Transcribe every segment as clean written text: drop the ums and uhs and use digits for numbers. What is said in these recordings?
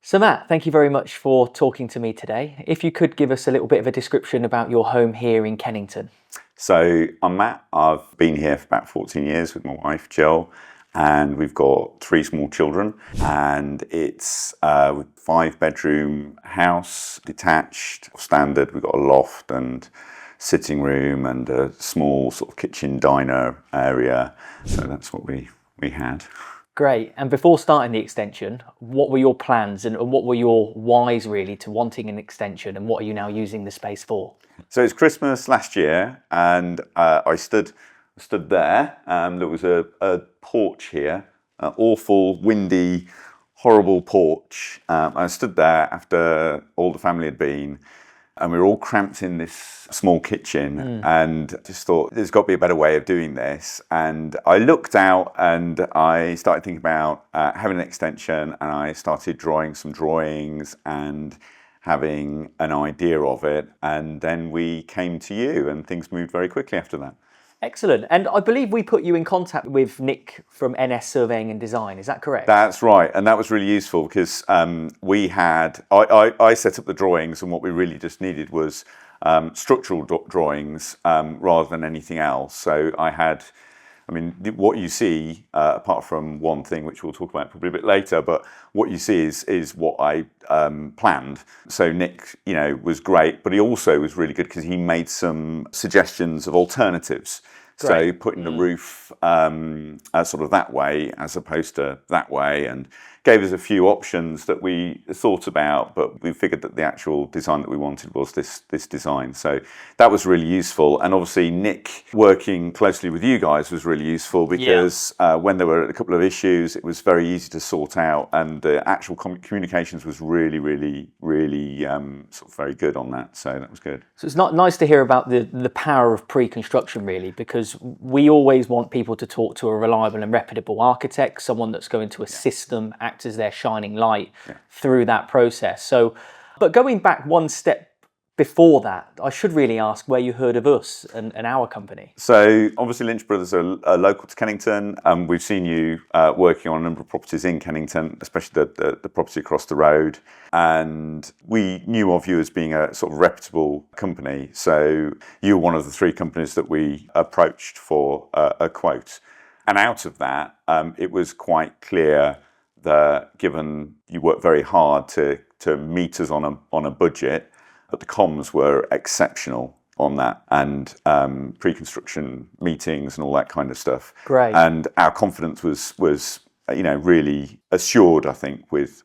So Matt, thank you very much for talking to me today. If you could give us a little bit of a description about your home here in Kennington. So I'm Matt. I've been here for about 14 years with my wife Jill, and we've got 3 small children. And it's a 5-bedroom house, detached, standard. We've got a loft and sitting room and a small sort of kitchen diner area. So that's what we had. Great. And before starting the extension, what were your plans and what were your whys really to wanting an extension, and what are you now using the space for? So it's Christmas last year, and I stood there. There was a porch here, an awful, windy, horrible porch. I stood there after all the family had been, and we were all cramped in this small kitchen and just thought, there's got to be a better way of doing this. And I looked out and I started thinking about having an extension, and I started drawing some drawings and having an idea of it. And then we came to you, and things moved very quickly after that. Excellent. And I believe we put you in contact with Nick from NS Surveying and Design, is that correct? That's right, and that was really useful because I set up the drawings, and what we really just needed was structural drawings rather than anything else. So what you see, apart from one thing which we'll talk about probably a bit later, but what you see is what I planned. So Nick, was great, but he also was really good because he made some suggestions of alternatives. Great. So putting the roof sort of that way as opposed to that way, and gave us a few options that we thought about, but we figured that the actual design that we wanted was this design. So that was really useful. And obviously Nick working closely with you guys was really useful because when there were a couple of issues, it was very easy to sort out, and the actual communications was really sort of very good on that. So that was good. So it's not nice to hear about the power of pre-construction really, because we always want people to talk to a reliable and reputable architect, someone that's going to assist them, act as their shining light through that process. So, but going back one step before that, I should really ask where you heard of us and our company. So obviously Lynch Brothers are local to Kennington. We've seen you working on a number of properties in Kennington, especially the property across the road. And we knew of you as being a sort of reputable company. So you were one of the 3 companies that we approached for a quote. And out of that, it was quite clear that given you worked very hard to meet us on a budget, but the comms were exceptional on that, and pre-construction meetings and all that kind of stuff. Great. And our confidence was really assured, I think, with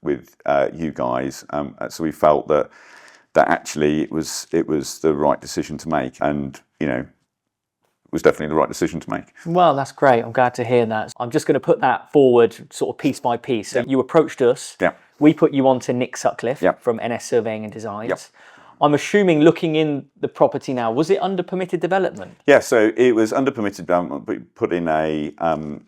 you guys. So we felt that actually it was the right decision to make, and it was definitely the right decision to make. Well, that's great. I'm glad to hear that. I'm just going to put that forward sort of piece by piece. So you approached us. Yeah. We put you on to Nick Sutcliffe from NS Surveying and Designs. Yep. I'm assuming, looking in the property now, was it under permitted development? Yeah, so it was under permitted development, but we put in a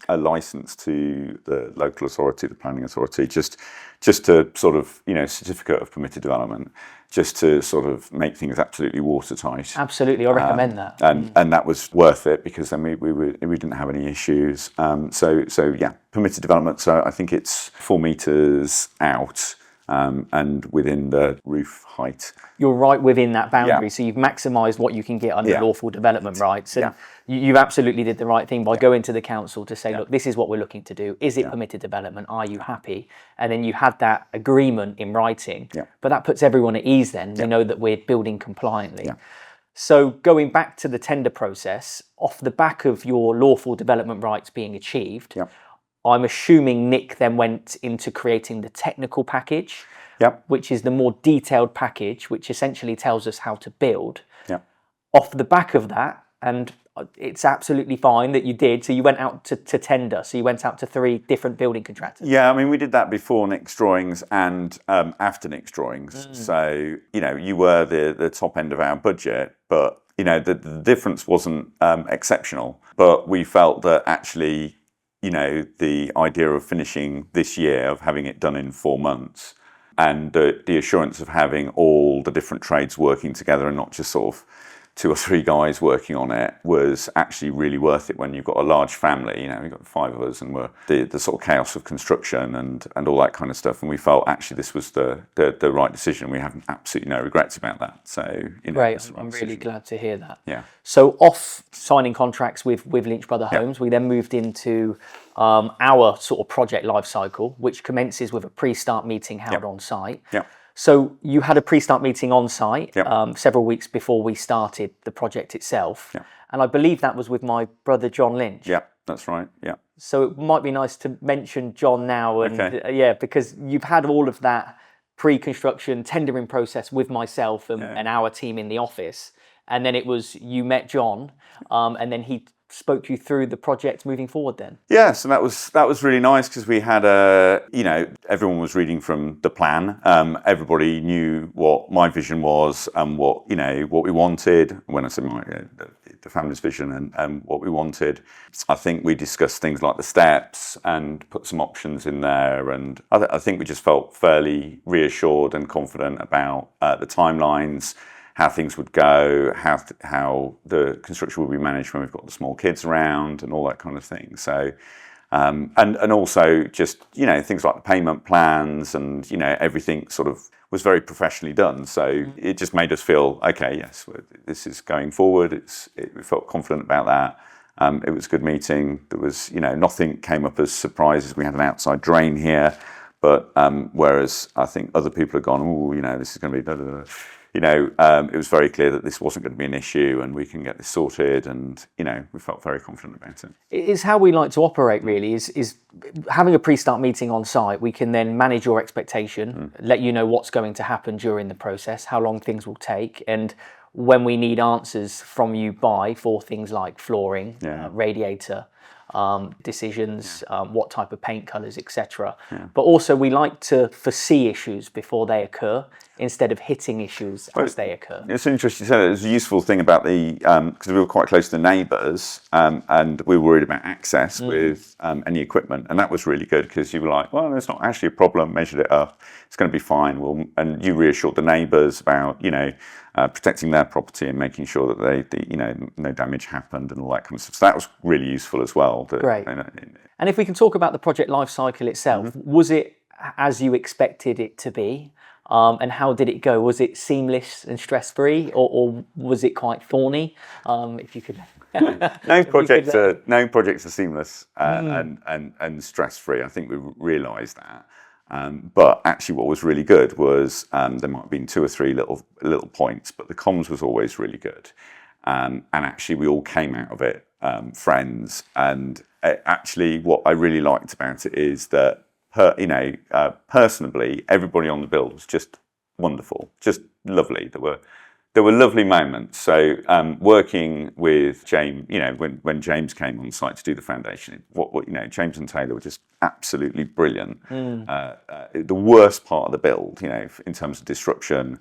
licence to the local authority, the planning authority, just to sort of, certificate of permitted development, just to sort of make things absolutely watertight. Absolutely, I recommend that. And that was worth it, because then we didn't have any issues. So yeah, permitted development. So I think it's 4 metres out. And within the roof height. You're right within that boundary, so you've maximised what you can get under lawful development rights. And you absolutely did the right thing by going to the council to say, look, this is what we're looking to do. Is it permitted development? Are you happy? And then you had that agreement in writing. But that puts everyone at ease then. They know that we're building compliantly. So going back to the tender process, off the back of your lawful development rights being achieved, I'm assuming Nick then went into creating the technical package, which is the more detailed package, which essentially tells us how to build. Off the back of that, and it's absolutely fine that you did, so you went out to tender, so you went out to 3 different building contractors. Yeah, I mean, we did that before Nick's drawings and after Nick's drawings. So, you were the top end of our budget, but, the difference wasn't exceptional. But we felt that actually, the idea of finishing this year, of having it done in 4 months, and the assurance of having all the different trades working together and not just sort of 2 or 3 guys working on it was actually really worth it when you've got a large family. You know, we've got 5 of us, and we're the sort of chaos of construction and all that kind of stuff. And we felt actually this was the right decision. We have absolutely no regrets about that. So, you know, great. I'm really glad to hear that. Yeah. So off signing contracts with Lynch Brother Homes, we then moved into our sort of project life cycle, which commences with a pre-start meeting held on site. Yeah. So you had a pre-start meeting on site Yep. several weeks before we started the project itself. Yep. And I believe that was with my brother, John Lynch. Yeah, that's right. Yeah. So it might be nice to mention John now. And Okay. because you've had all of that pre-construction tendering process with myself and our team in the office. And then it was, you met John and then he spoke you through the project moving forward then. Yes, and that was really nice because we had everyone was reading from the plan. Everybody knew what my vision was and what we wanted. When I say the family's vision and what we wanted, I think we discussed things like the steps and put some options in there. And I think we just felt fairly reassured and confident about the timelines, how things would go, how the construction will be managed when we've got the small kids around and all that kind of thing. So, and also just, things like the payment plans and, everything sort of was very professionally done. So it just made us feel, okay, yes, this is going forward. We felt confident about that. It was a good meeting. There was, nothing came up as surprises. We had an outside drain here, but whereas I think other people have gone, oh, this is going to be da-da-da. It was very clear that this wasn't going to be an issue and we can get this sorted, and we felt very confident about it. It's how we like to operate, really, is having a pre-start meeting on site. We can then manage your expectation, let you know what's going to happen during the process, how long things will take, and when we need answers from you for things like flooring, radiator, decisions, what type of paint colours, etc. But also we like to foresee issues before they occur instead of hitting issues as they occur. It's interesting you say that. It's a useful thing about because we were quite close to the neighbours and we were worried about access with any equipment, and that was really good because you were like, well, there's not actually a problem, measured it up, it's going to be fine. And you reassured the neighbours about, protecting their property and making sure that no damage happened and all that kind of stuff. So that was really useful as well. Great. And if we can talk about the project life cycle itself, was it as you expected it to be? And how did it go? Was it seamless and stress-free, or was it quite thorny? If you could. No projects are seamless and stress-free. I think we realised that. But actually what was really good was there might have been 2 or 3 little points, but the comms was always really good. And actually we all came out of it friends. And actually what I really liked about it is that, personally, everybody on the build was just wonderful, just lovely. There were lovely moments. So working with James, when James came on site to do the foundation, James and Taylor were just absolutely brilliant. The worst part of the build, in terms of disruption,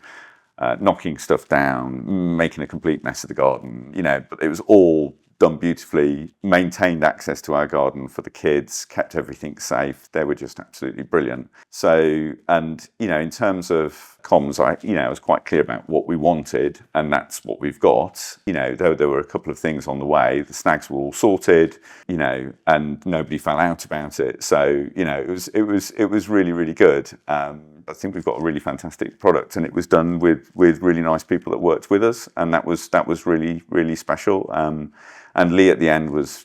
knocking stuff down, making a complete mess of the garden, but it was all done beautifully, maintained access to our garden for the kids, kept everything safe. They were just absolutely brilliant. So, and, in terms of comms, I was quite clear about what we wanted, and that's what we've got. There were a couple of things on the way. The snags were all sorted, and nobody fell out about it. So, it was really, really good. I think we've got a really fantastic product, and it was done with really nice people that worked with us, and that was really, really special. And Lee at the end was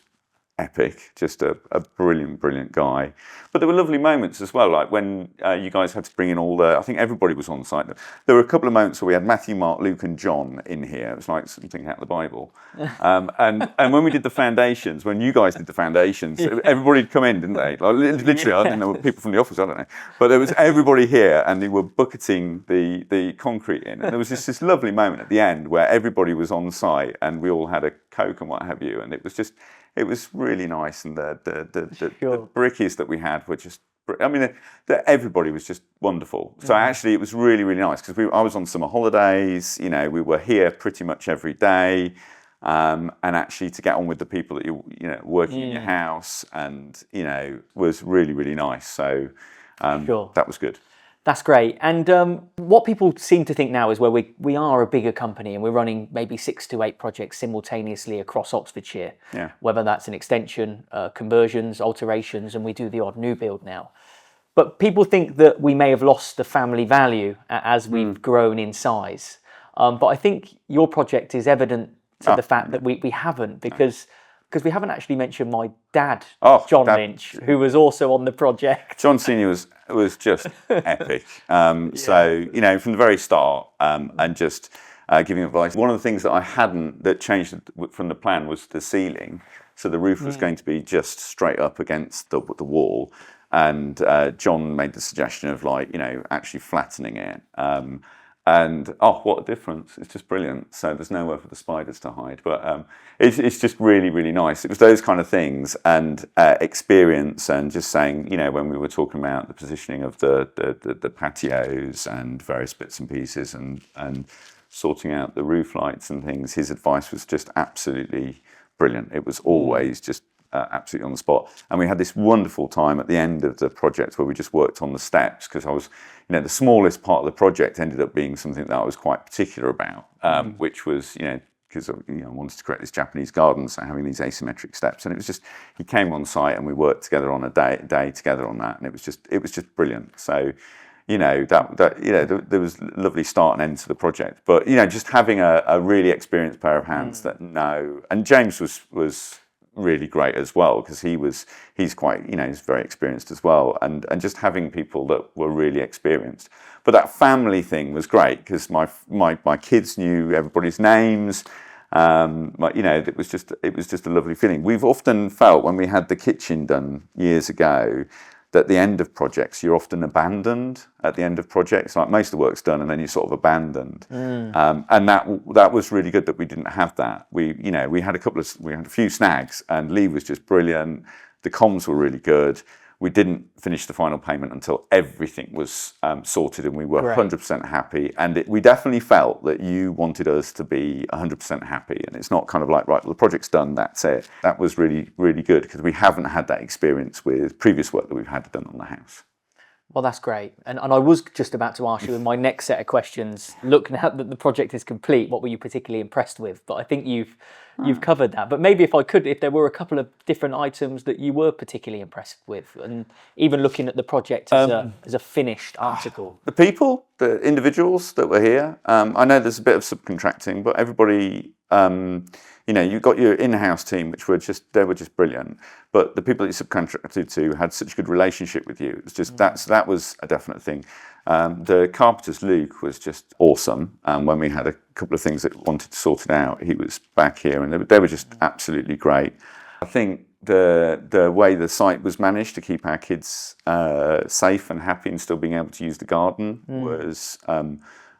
epic, just a brilliant guy. But there were lovely moments as well, like when you guys had to bring in I think everybody was on site. There were a couple of moments where we had Matthew, Mark, Luke and John in here. It was like something out of the Bible. And when we did the foundations, when you guys did the foundations, everybody'd come in, didn't they? Like, literally, I don't know, people from the office, I don't know. But there was everybody here and they were bucketing the concrete in. And there was just this lovely moment at the end where everybody was on site and we all had a Coke and what have you. And it was really nice, and the brickies that we had were just, everybody was just wonderful. So actually it was really, really nice because I was on summer holidays, we were here pretty much every day, and actually to get on with the people that working in your house and, was really, really nice. So that was good. That's great. And what people seem to think now is where we are a bigger company and we're running maybe 6 to 8 projects simultaneously across Oxfordshire. Yeah. Whether that's an extension, conversions, alterations, and we do the odd new build now. But people think that we may have lost the family value as we've grown in size. But I think your project is evident to the fact that we haven't, because we haven't actually mentioned my dad, John Lynch, who was also on the project. John Senior was just epic. So, you know, from the very start, and just giving advice. One of the things that changed from the plan was the ceiling. So the roof was going to be just straight up against the wall. And John made the suggestion of, like, you know, actually flattening it. And what a difference. It's just brilliant. So there's nowhere for the spiders to hide. But it's just really, really nice. It was those kind of things, and experience, and just saying, you know, when we were talking about the positioning of the patios and various bits and pieces, and sorting out the roof lights and things, his advice was just absolutely brilliant. It was always just absolutely on the spot. And we had this wonderful time at the end of the project where we just worked on the steps, because I was, you know, the smallest part of the project ended up being something that I was quite particular about, which was, you know, because, you know, I wanted to create this Japanese garden, so having these asymmetric steps. And it was just, he came on site and we worked together on a day together on that, and it was just brilliant. So, you know, that you know, there was a lovely start and end to the project. But, you know, just having a really experienced pair of hands that know, and James was really great as well, because he's quite, you know, he's very experienced as well, and just having people that were really experienced. But that family thing was great, because my kids knew everybody's names. You know, it was just a lovely feeling. We've often felt, when we had the kitchen done years ago, that at the end of projects you're often abandoned at the end of projects. Like, most of the work's done and then you're sort of abandoned. And that was really good that we didn't have that. We had a few snags, and Lee was just brilliant. The comms were really good. We didn't finish the final payment until everything was sorted, and we were 100% happy. And we definitely felt that you wanted us to be 100% happy. And it's not kind of like, right, well, the project's done, that's it. That was really, really good, because we haven't had that experience with previous work that we've had done on the house. Well, that's great. And I was just about to ask you in my next set of questions, look, now that the project is complete, what were you particularly impressed with? But I think you've covered that. But maybe if there were a couple of different items that you were particularly impressed with, and even looking at the project as a finished article. The people, the individuals that were here, I know there's a bit of subcontracting, but everybody, you know, you've got your in-house team, which were just brilliant. But the people that you subcontracted to had such a good relationship with you. It was just, that was a definite thing. The carpenter's Luke was just awesome. When we had a couple of things that wanted to sort it out, he was back here, and they were just absolutely great. I think the way the site was managed to keep our kids safe and happy and still being able to use the garden was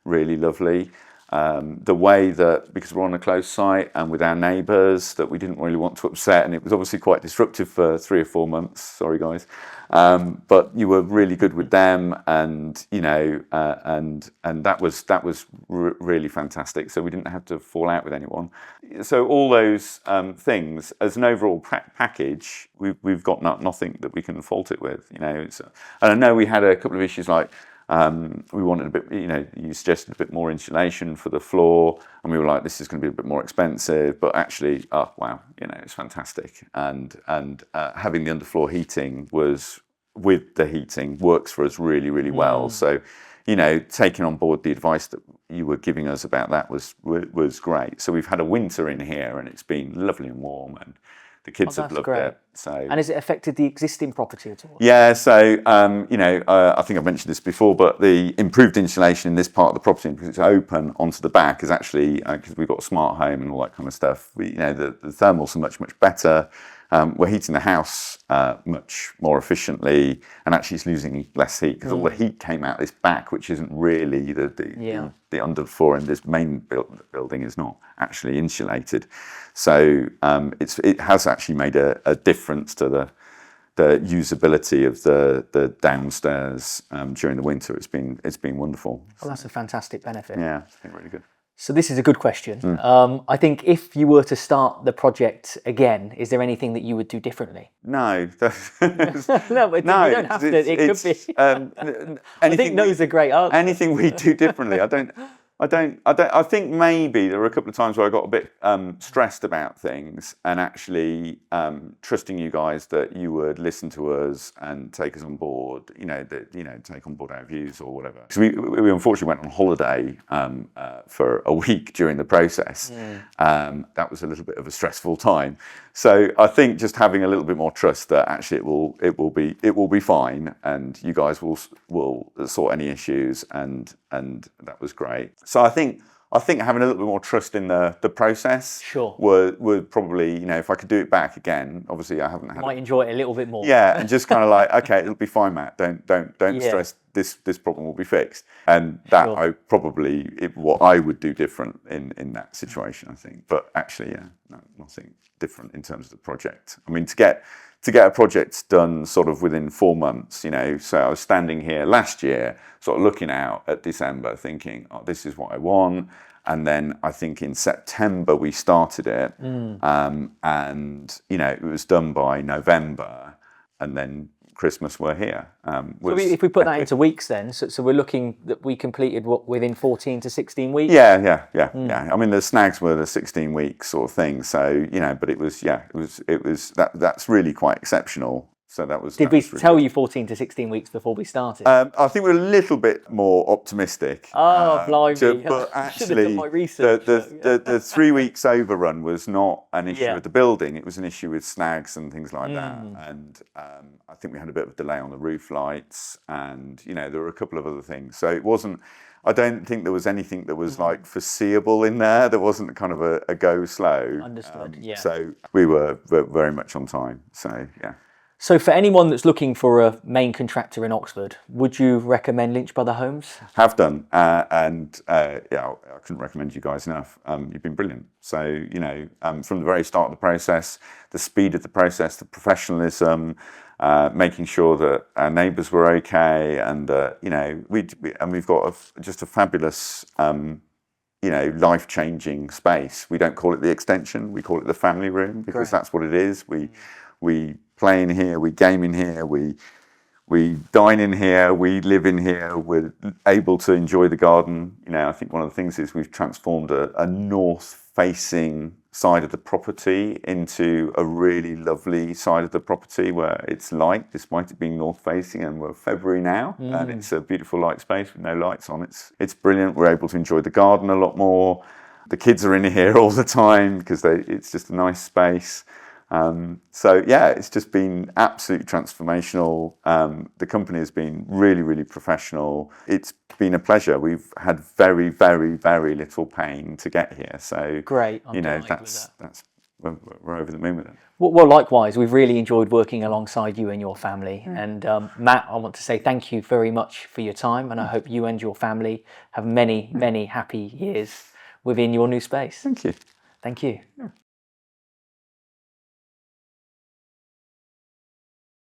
really lovely. The way that, because we're on a close site and with our neighbours that we didn't really want to upset, and it was obviously quite disruptive for 3 or 4 months, sorry guys, but you were really good with them, and, you know, and that was really fantastic. So we didn't have to fall out with anyone. So all those things, as an overall package, we've got nothing that we can fault it with, you know. And I know we had a couple of issues, like, we wanted a bit, you know, you suggested a bit more insulation for the floor, and we were like, this is going to be a bit more expensive, but actually, oh wow, you know, it's fantastic. And having the underfloor heating with the heating works for us really, really well. So, you know, taking on board the advice that you were giving us about that was great. So we've had a winter in here, and it's been lovely and warm, and the kids have loved it. So, and has it affected the existing property at all? Yeah, so, you know, I think I've mentioned this before, but the improved insulation in this part of the property, because it's open onto the back, is actually, because we've got a smart home and all that kind of stuff, you know, the thermals are much, much better. We're heating the house much more efficiently, and actually it's losing less heat, because all the heat came out this back, which isn't really the underfloor in this main building is not actually insulated. So it has actually made a difference to the usability of the downstairs during the winter. It's been wonderful. Well, that's a fantastic benefit. Yeah, it's been really good. So this is a good question. I think if you were to start the project again, is there anything that you would do differently? No. No, but No, you don't have to. It could be. I think no's a great answer. Anything we do differently. I think maybe there were a couple of times where I got a bit stressed about things, and actually trusting you guys that you would listen to us and take us on board. Take on board our views or whatever. Because we unfortunately went on holiday for a week during the process. That was a little bit of a stressful time. So I think just having a little bit more trust that actually it will be fine, and you guys will sort any issues, and that was great. So I think having a little bit more trust in the process would probably, if I could do it back again, obviously I haven't had might enjoy it a little bit more. Yeah, and just kind of like, okay, it'll be fine, Matt. Don't stress. This problem will be fixed. And that what I would do different in that situation, I think. But actually, nothing different in terms of the project. I mean, to get a project done sort of within 4 months, so I was standing here last year, sort of looking out at December, thinking, oh, this is what I want. And then I think in September we started it, and it was done by November, and then Christmas we're here. So if we put that into weeks, then, so we're looking that we completed within 14 to 16 weeks. Yeah. I mean, the snags were the 16 weeks sort of thing. So but it was that's really quite exceptional. So that was. Did we tell you 14 to 16 weeks before we started? I think we're a little bit more optimistic. Oh, blimey! But I should have actually, done my research. The 3 weeks overrun was not an issue with the building. It was an issue with snags and things like that. And I think we had a bit of a delay on the roof lights, and there were a couple of other things. So it wasn't. I don't think there was anything that was like foreseeable in there. There wasn't kind of a go slow. Understood. So we were very much on time. So yeah. So for anyone that's looking for a main contractor in Oxford, would you recommend Lynch Brother Homes? Have done, and I couldn't recommend you guys enough. You've been brilliant. So from the very start of the process, the speed of the process, the professionalism, making sure that our neighbours were okay, and we've got just a fabulous. Life-changing space. We don't call it the extension; we call it the family room, because that's what it is. We play in here, we game in here, we dine in here, we live in here. We're able to enjoy the garden. I think one of the things is we've transformed a north-facing side of the property into a really lovely side of the property where it's light, despite it being north-facing, and we're February now, and it's a beautiful light space with no lights on. It's brilliant. We're able to enjoy the garden a lot more. The kids are in here all the time because it's just a nice space. It's just been absolutely transformational. The company has been really, really professional. It's been a pleasure. We've had very, very, very little pain to get here. So great. That's we're over the moon with it. Well, likewise, we've really enjoyed working alongside you and your family. And Matt, I want to say thank you very much for your time, and I hope you and your family have many, many happy years within your new space. Thank you. Thank you. Yeah.